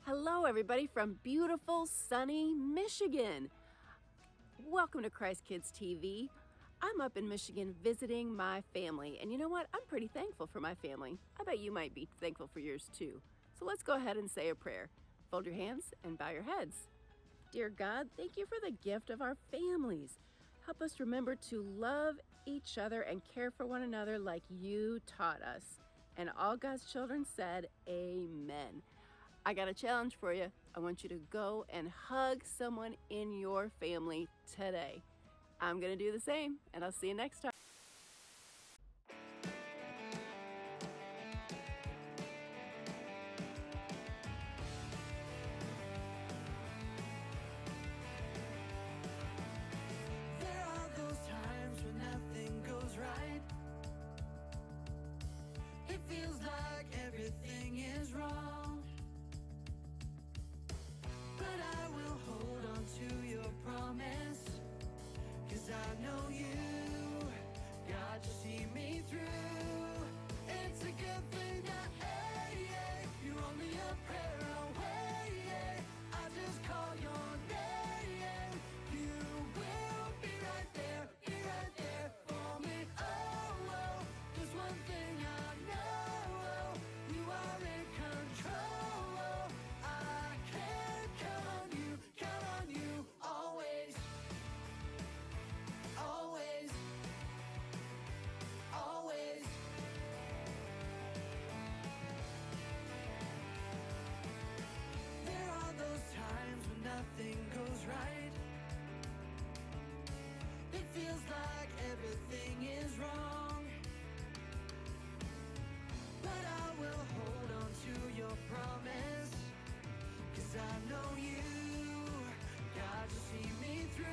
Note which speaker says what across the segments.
Speaker 1: Hello, everybody from beautiful, sunny Michigan. Welcome to Christ Kids TV. I'm up in Michigan visiting my family, and you know what? I'm pretty thankful for my family. I bet you might be thankful for yours too. So let's go ahead and say a prayer. Fold your hands and bow your heads. Dear God, thank you for the gift of our families. Help us remember to love each other and care for one another like you taught us. And all God's children said, Amen. I got a challenge for you. I want you to go and hug someone in your family today. I'm going to do the same, and I'll see you next time.
Speaker 2: There are those times when nothing goes right. It feels like everything is wrong. But I will hold on to your promise, 'cause I know you got to see me through. It's a good thing that you're only a prayer away. I just call your name. You will be right there for me. Oh, there's one thing I know, you are in control. I can count on you, always, always, always. There are those times when nothing goes right. It feels like everything is wrong. But I will hold on to your promise, 'cause I know you got to see me through.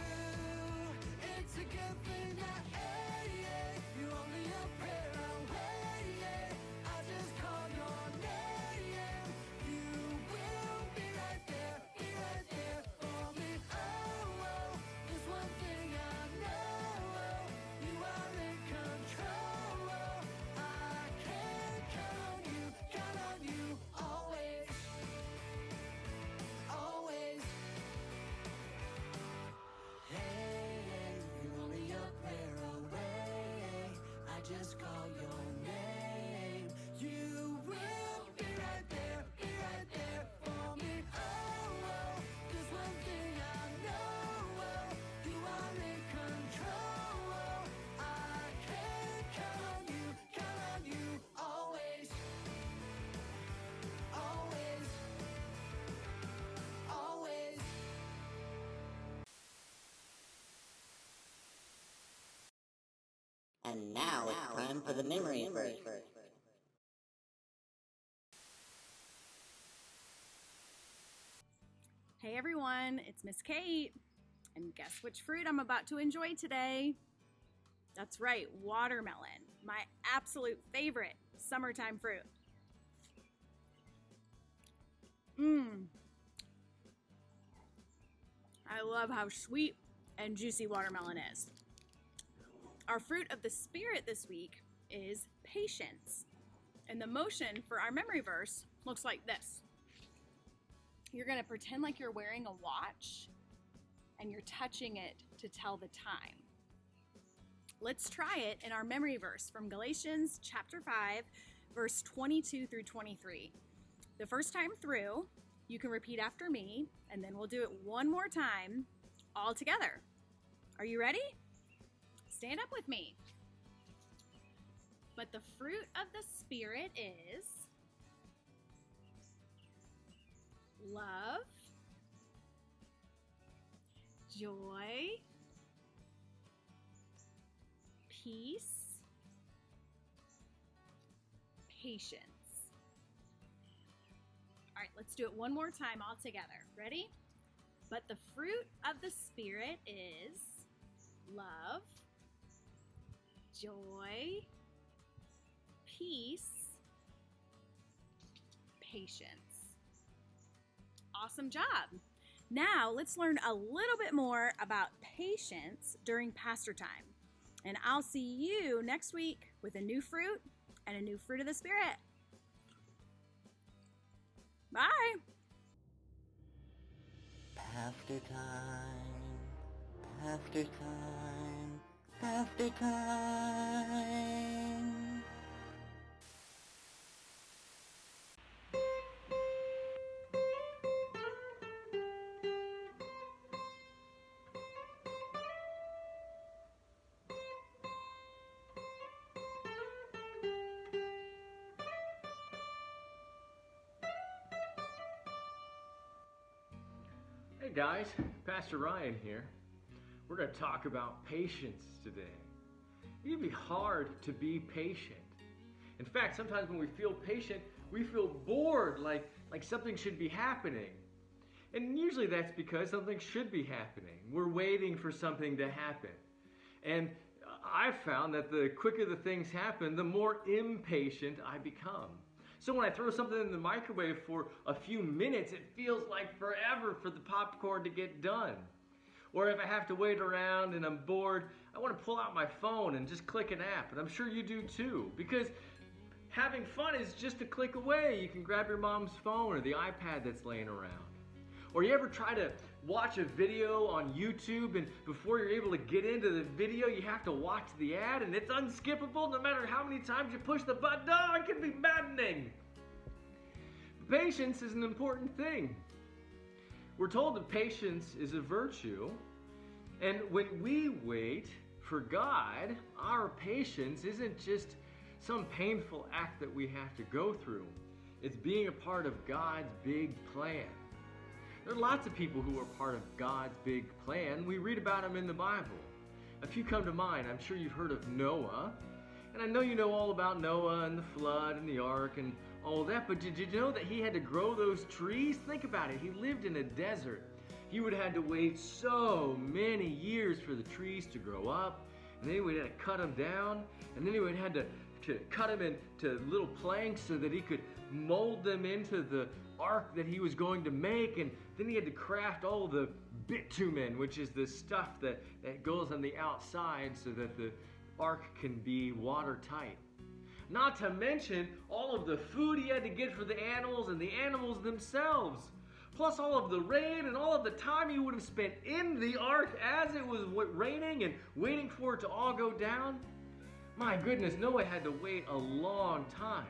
Speaker 2: It's a good thing that you're only a prayer away. I just call your name. You will be right there for me. Oh, there's one thing I know, you are in control. I can count on you, always, always. Hey, you're only a prayer away. I just call your name. You will be right there for me. Oh, there's one thing I know, you are in control. I can count on you, always, always, always.
Speaker 3: And now it's time for the memory verse.
Speaker 4: Hey everyone, it's Miss Kate, and guess which fruit I'm about to enjoy today? That's right, watermelon, my absolute favorite summertime fruit. I love how sweet and juicy watermelon is. Our fruit of the Spirit this week is patience, and the motion for our memory verse looks like this. You're going to pretend like you're wearing a watch and you're touching it to tell the time. Let's try it in our memory verse from Galatians chapter 5, verse 22 through 23. The first time through, you can repeat after me, and then we'll do it one more time all together. Are you ready? Stand up with me. But the fruit of the Spirit is love, joy, peace, patience. All right, let's do it one more time all together. Ready? But the fruit of the Spirit is love, joy, peace, patience. Awesome job. Now let's learn a little bit more about patience during pastor time. And I'll see you next week with a new fruit and a new fruit of the Spirit. Bye.
Speaker 3: After time, after time, after time.
Speaker 5: Hey guys, Pastor Ryan here. We're going to talk about patience today. It can be hard to be patient. In fact, sometimes when we feel patient, we feel bored, like something should be happening. And usually that's because something should be happening. We're waiting for something to happen. And I've found that the quicker the things happen, the more impatient I become. So when I throw something in the microwave for a few minutes, it feels like forever for the popcorn to get done. Or if I have to wait around and I'm bored, I want to pull out my phone and just click an app. And I'm sure you do too, because having fun is just a click away. You can grab your mom's phone or the iPad that's laying around. Or you ever try to watch a video on YouTube and before you're able to get into the video, you have to watch the ad and it's unskippable no matter how many times you push the button. Oh, it can be maddening. Patience is an important thing. We're told that patience is a virtue, and when we wait for God, our patience isn't just some painful act that we have to go through. It's being a part of God's big plan. There are lots of people who are part of God's big plan. We read about them in the Bible. A few come to mind. I'm sure you've heard of Noah. And I know you know all about Noah and the flood and the ark and all that, but did you know that he had to grow those trees? Think about it. He lived in a desert. He would have had to wait so many years for the trees to grow up, and then he would have to cut them down, and then he would have to cut them into little planks so that he could mold them into the ark that he was going to make, and then he had to craft all the bitumen, which is the stuff that goes on the outside so that the ark can be watertight. Not to mention all of the food he had to get for the animals and the animals themselves. Plus all of the rain and all of the time he would have spent in the ark as it was raining and waiting for it to all go down. My goodness, Noah had to wait a long time.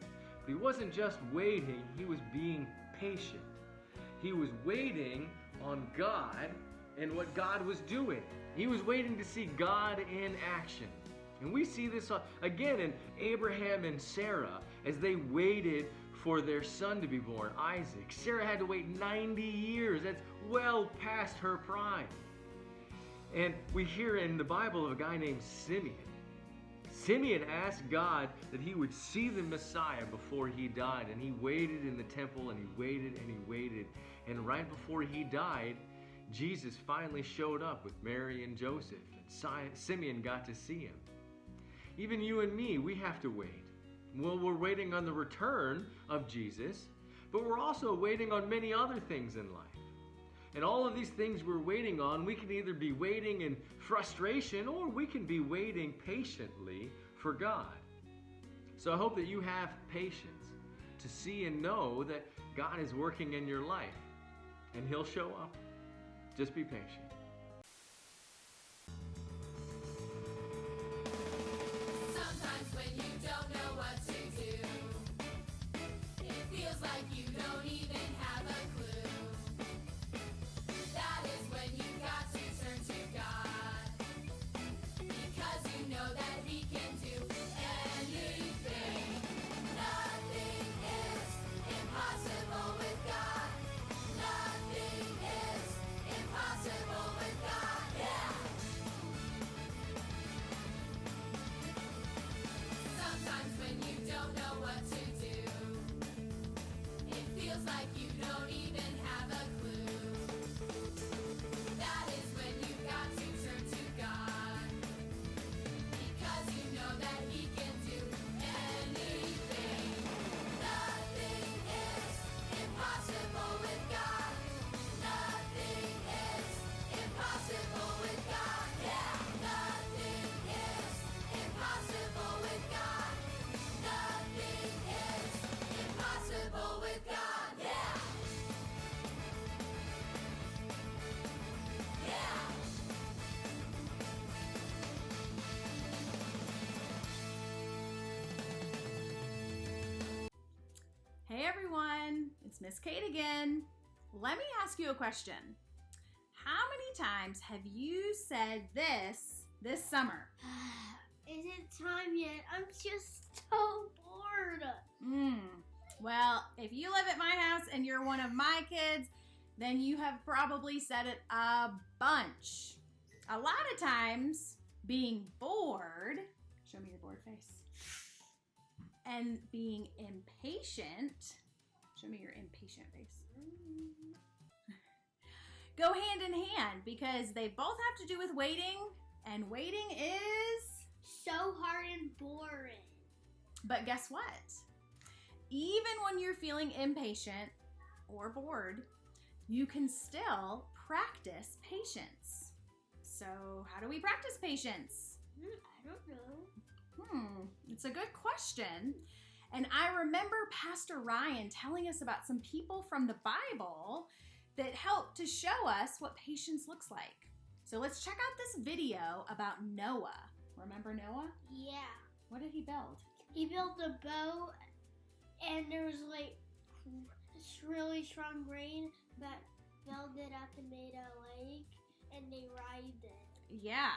Speaker 5: But he wasn't just waiting, he was being patient. He was waiting on God and what God was doing. He was waiting to see God in action. And we see this again in Abraham and Sarah as they waited for their son to be born, Isaac. Sarah had to wait 90 years. That's well past her prime. And we hear in the Bible of a guy named Simeon. Simeon asked God that he would see the Messiah before he died. And he waited in the temple and he waited and he waited. And right before he died, Jesus finally showed up with Mary and Joseph. And Simeon got to see him. Even you and me, we have to wait. Well, we're waiting on the return of Jesus, but we're also waiting on many other things in life. And all of these things we're waiting on, we can either be waiting in frustration or we can be waiting patiently for God. So I hope that you have patience to see and know that God is working in your life and He'll show up. Just be patient.
Speaker 6: Sometimes when you don't know what to do, it feels like you don't even have a clue. That is when you got to turn to God, because you know that He can do anything. Nothing is impossible with God. Nothing is impossible with God. Yeah. Sometimes when you don't know what to do, it feels like you don't
Speaker 4: It's Miss Kate again. Let me ask you a question. How many times have you said this summer?
Speaker 7: Isn't time yet? I'm just so bored.
Speaker 4: Well, if you live at my house and you're one of my kids, then you have probably said it a bunch. A lot of times, being bored, show me your bored face, and being impatient, show me your impatient face, go hand in hand because they both have to do with waiting, and waiting is
Speaker 7: So hard and boring.
Speaker 4: But guess what? Even when you're feeling impatient or bored, you can still practice patience. So, how do we practice patience?
Speaker 7: I don't know.
Speaker 4: It's a good question. And I remember Pastor Ryan telling us about some people from the Bible that helped to show us what patience looks like. So let's check out this video about Noah. Remember Noah?
Speaker 7: Yeah.
Speaker 4: What did he build?
Speaker 7: He built a boat and there was like really strong rain that filled it up and made a lake and they ride it.
Speaker 4: Yeah.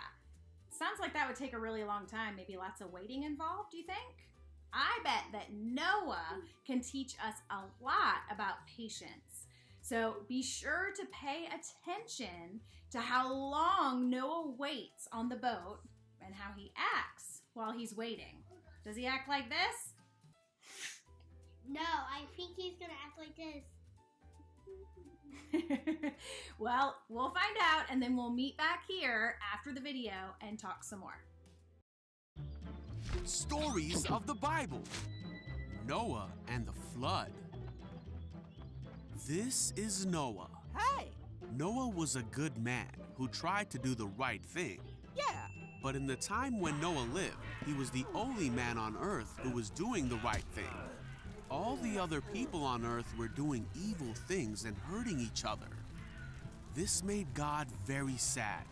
Speaker 4: Sounds like that would take a really long time. Maybe lots of waiting involved, do you think? I bet that Noah can teach us a lot about patience. So be sure to pay attention to how long Noah waits on the boat and how he acts while he's waiting. Does he act like this?
Speaker 7: No, I think he's gonna act like this.
Speaker 4: Well, we'll find out and then we'll meet back here after the video and talk some more.
Speaker 8: Stories of the Bible. Noah and the flood. This is Noah.
Speaker 9: Hey!
Speaker 8: Noah was a good man who tried to do the right thing.
Speaker 9: Yeah!
Speaker 8: But in the time when Noah lived, he was the only man on earth who was doing the right thing. All the other people on earth were doing evil things and hurting each other. This made God very sad.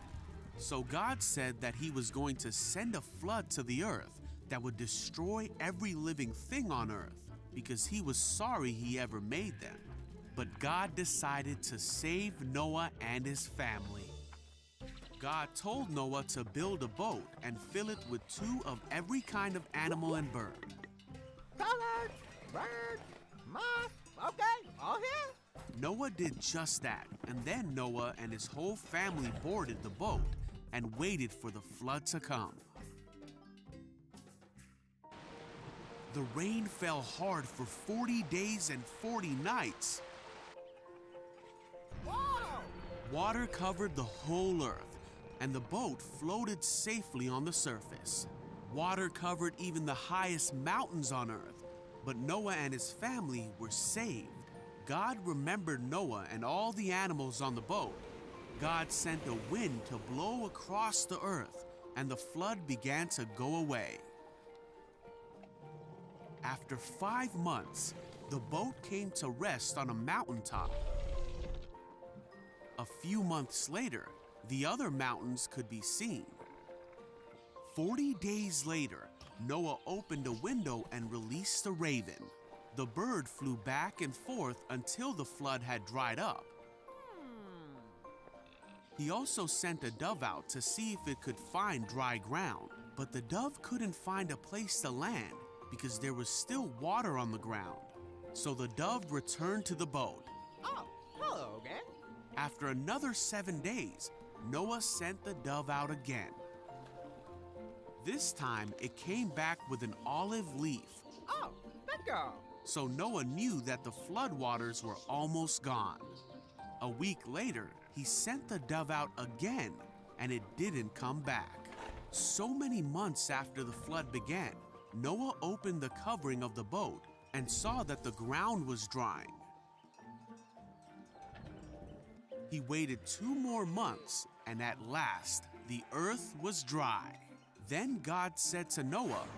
Speaker 8: So God said that he was going to send a flood to the earth that would destroy every living thing on earth because he was sorry he ever made them. But God decided to save Noah and his family. God told Noah to build a boat and fill it with 2 of every kind of animal and bird.
Speaker 9: Colors, birds, moss, okay, all here?
Speaker 8: Noah did just that, and then Noah and his whole family boarded the boat and waited for the flood to come. The rain fell hard for 40 days and 40 nights.
Speaker 9: Whoa!
Speaker 8: Water covered the whole earth, and the boat floated safely on the surface. Water covered even the highest mountains on earth, but Noah and his family were saved. God remembered Noah and all the animals on the boat. God sent a wind to blow across the earth, and the flood began to go away. After 5 months, the boat came to rest on a mountaintop. A few months later, the other mountains could be seen. 40 days later, Noah opened a window and released a raven. The bird flew back and forth until the flood had dried up. He also sent a dove out to see if it could find dry ground, but the dove couldn't find a place to land because there was still water on the ground. So the dove returned to the boat.
Speaker 9: Oh, hello again.
Speaker 8: After another 7 days, Noah sent the dove out again. This time, it came back with an olive leaf.
Speaker 9: Oh, bingo.
Speaker 8: So Noah knew that the floodwaters were almost gone. A week later, he sent the dove out again, and it didn't come back. So many months after the flood began, Noah opened the covering of the boat and saw that the ground was drying. He waited 2 more months, and at last, the earth was dry. Then God said to Noah,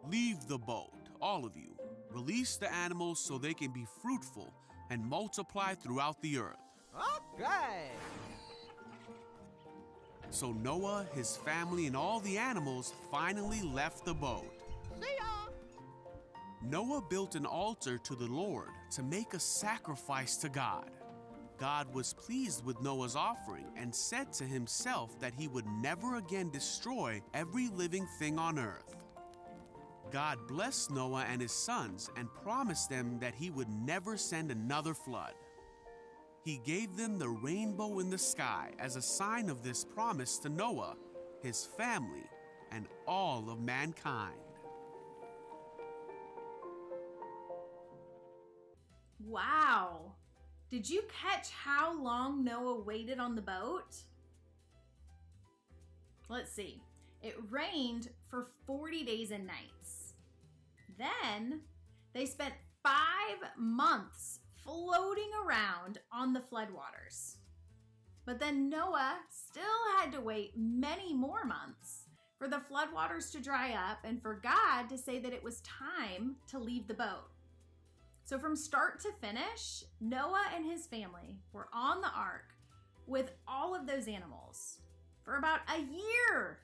Speaker 8: "Leave the boat, all of you. Release the animals so they can be fruitful and multiply throughout the earth."
Speaker 9: Okay.
Speaker 8: So Noah, his family, and all the animals finally left the boat.
Speaker 9: See ya.
Speaker 8: Noah built an altar to the Lord to make a sacrifice to God. God was pleased with Noah's offering and said to himself that he would never again destroy every living thing on earth. God blessed Noah and his sons and promised them that he would never send another flood. He gave them the rainbow in the sky as a sign of this promise to Noah, his family, and all of mankind.
Speaker 4: Wow! Did you catch how long Noah waited on the boat? Let's see. It rained for 40 days and nights. Then they spent 5 months floating around on the floodwaters. But then Noah still had to wait many more months for the floodwaters to dry up and for God to say that it was time to leave the boat. So from start to finish, Noah and his family were on the ark with all of those animals for about a year.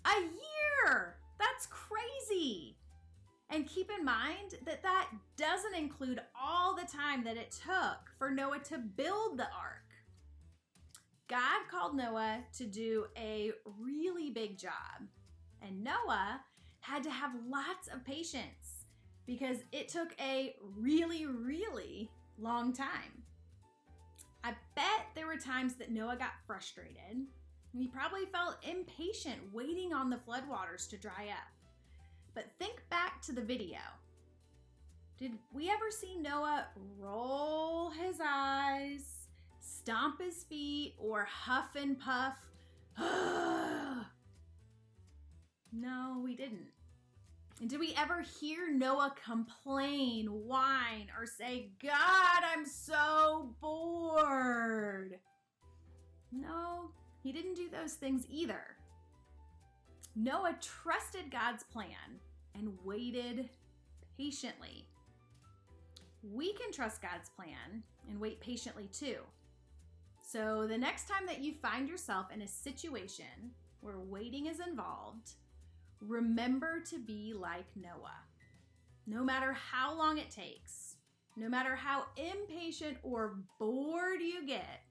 Speaker 4: A year! That's crazy! And keep in mind that that doesn't include all the time that it took for Noah to build the ark. God called Noah to do a really big job, and Noah had to have lots of patience because it took a really, really long time. I bet there were times that Noah got frustrated. He probably felt impatient waiting on the floodwaters to dry up. But think back to the video. Did we ever see Noah roll his eyes, stomp his feet, or huff and puff? No, we didn't. And did we ever hear Noah complain, whine, or say, God, I'm so bored? No, he didn't do those things either. Noah trusted God's plan and waited patiently. We can trust God's plan and wait patiently too. So the next time that you find yourself in a situation where waiting is involved, remember to be like Noah. No matter how long it takes, no matter how impatient or bored you get,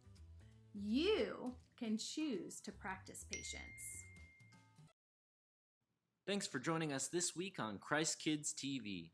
Speaker 4: you can choose to practice patience.
Speaker 10: Thanks for joining us this week on Christ Kids TV.